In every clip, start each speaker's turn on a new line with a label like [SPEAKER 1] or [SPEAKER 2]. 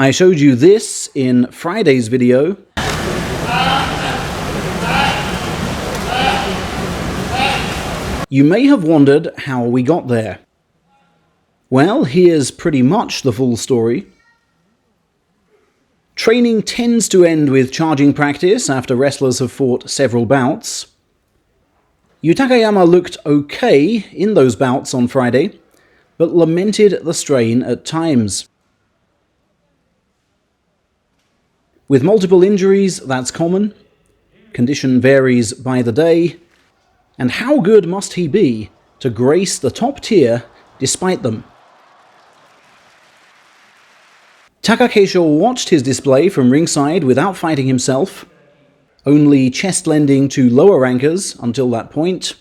[SPEAKER 1] I showed you this in Friday's video. You may have wondered how we got there. Well, here's pretty much the full story. Training tends to end with charging practice after wrestlers have fought several bouts. Yutakayama looked okay in those bouts on Friday, but lamented the strain at times. With multiple injuries, that's common. Condition varies by the day. And how good must he be to grace the top tier despite them? Keisho watched his display from ringside without fighting himself, only chest-lending to lower rankers until that point,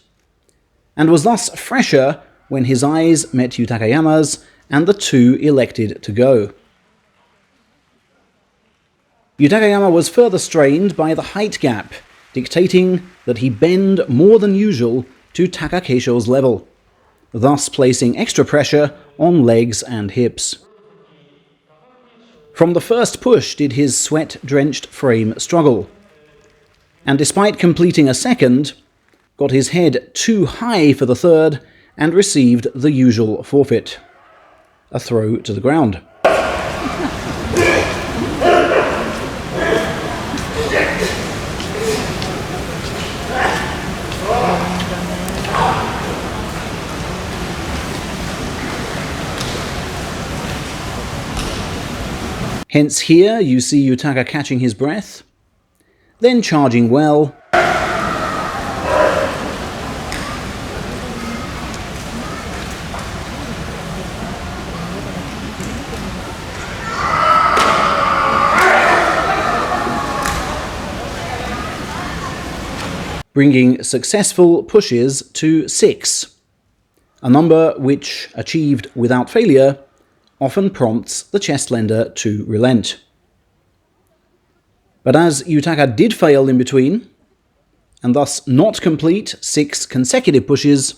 [SPEAKER 1] and was thus fresher when his eyes met Yutakayama's and the two elected to go. Yutakayama was further strained by the height gap, dictating that he bend more than usual to Keisho's level, thus placing extra pressure on legs and hips. From the first push did his sweat-drenched frame struggle, and despite completing a second, got his head too high for the third and received the usual forfeit, a throw to the ground. Hence here you see Yutaka catching his breath, then charging well, bringing successful pushes to 6, a number which, achieved without failure, often prompts the chestlender to relent. But as Yutaka did fail in between, and thus not complete 6 consecutive pushes,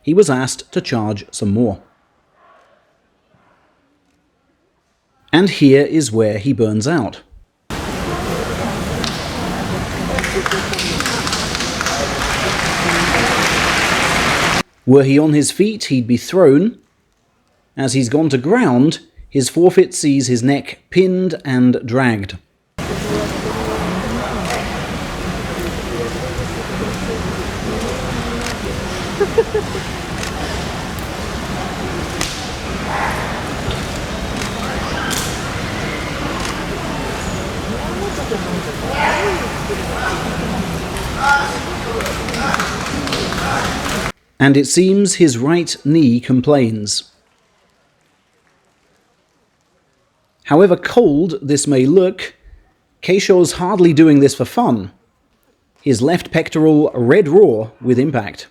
[SPEAKER 1] he was asked to charge some more. And here is where he burns out. Were he on his feet, he'd be thrown. As he's gone to ground, his forfeit sees his neck pinned and dragged. And it seems his right knee complains. However cold this may look, Keisho's hardly doing this for fun. His left pectoral red raw with impact.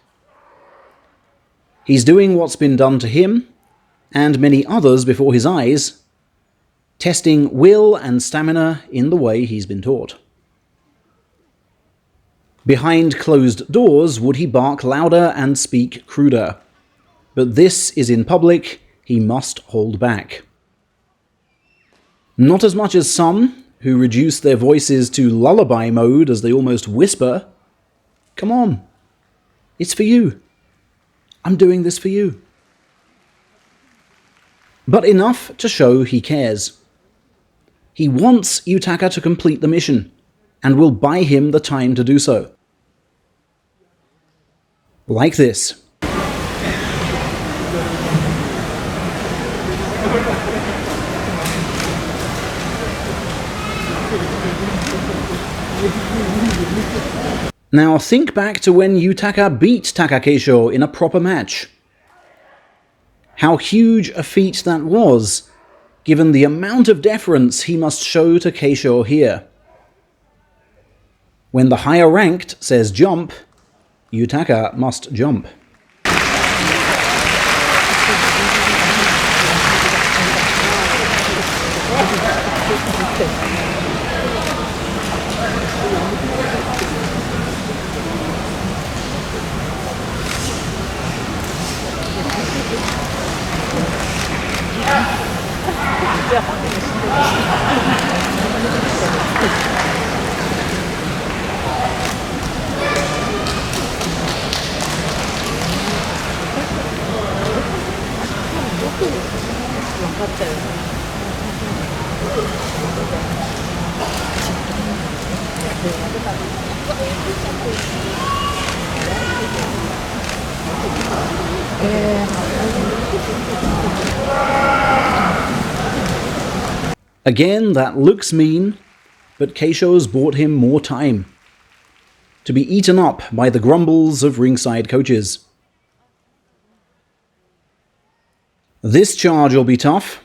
[SPEAKER 1] He's doing what's been done to him, and many others before his eyes, testing will and stamina in the way he's been taught. Behind closed doors would he bark louder and speak cruder, but this is in public, he must hold back. Not as much as some, who reduce their voices to lullaby mode as they almost whisper, "Come on, it's for you. I'm doing this for you." But enough to show he cares. He wants Yutaka to complete the mission, and will buy him the time to do so. Like this. Now think back to when Yutaka beat Keisho in a proper match. How huge a feat that was, given the amount of deference he must show to Keisho here. When the higher ranked says jump, Yutaka must jump. Again, that looks mean, but Keisho's bought him more time to be eaten up by the grumbles of ringside coaches. This charge will be tough.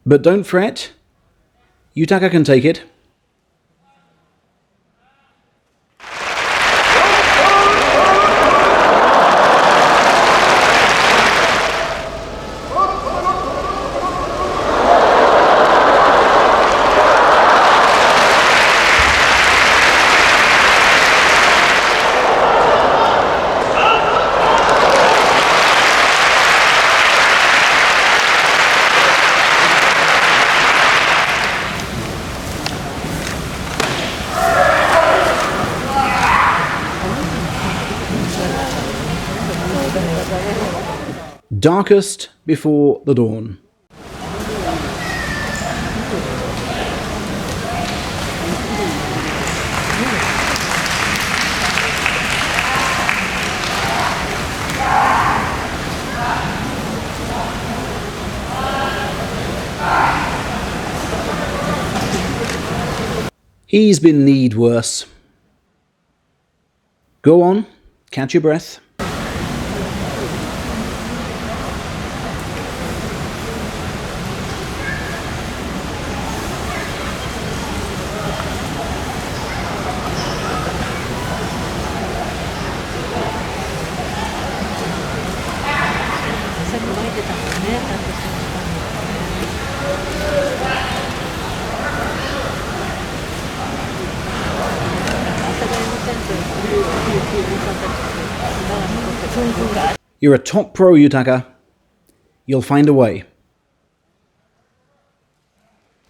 [SPEAKER 1] But don't fret, Yutaka can take it. Darkest before the dawn. He's been kneed worse. Go on, catch your breath. You're a top pro, Yutaka. You'll find a way.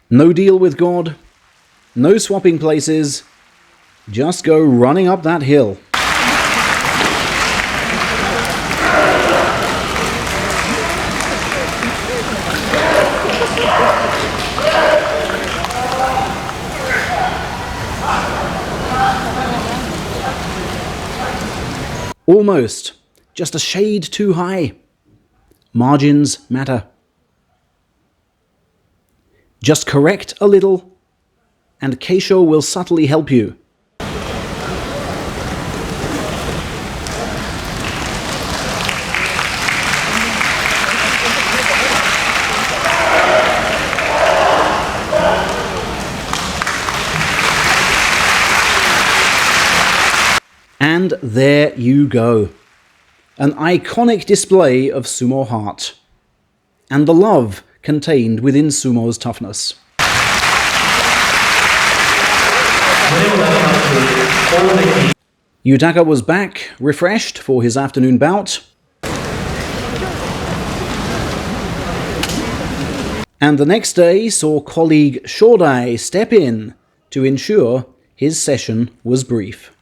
[SPEAKER 1] No deal with God, no swapping places, just go running up that hill. Almost. Just a shade too high. Margins matter. Just correct a little, and Keisho will subtly help you. And there you go. An iconic display of sumo heart, and the love contained within sumo's toughness. Yutaka was back, refreshed for his afternoon bout, and the next day saw colleague Shodai step in to ensure his session was brief.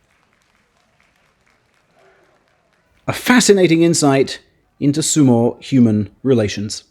[SPEAKER 1] A fascinating insight into sumo human relations.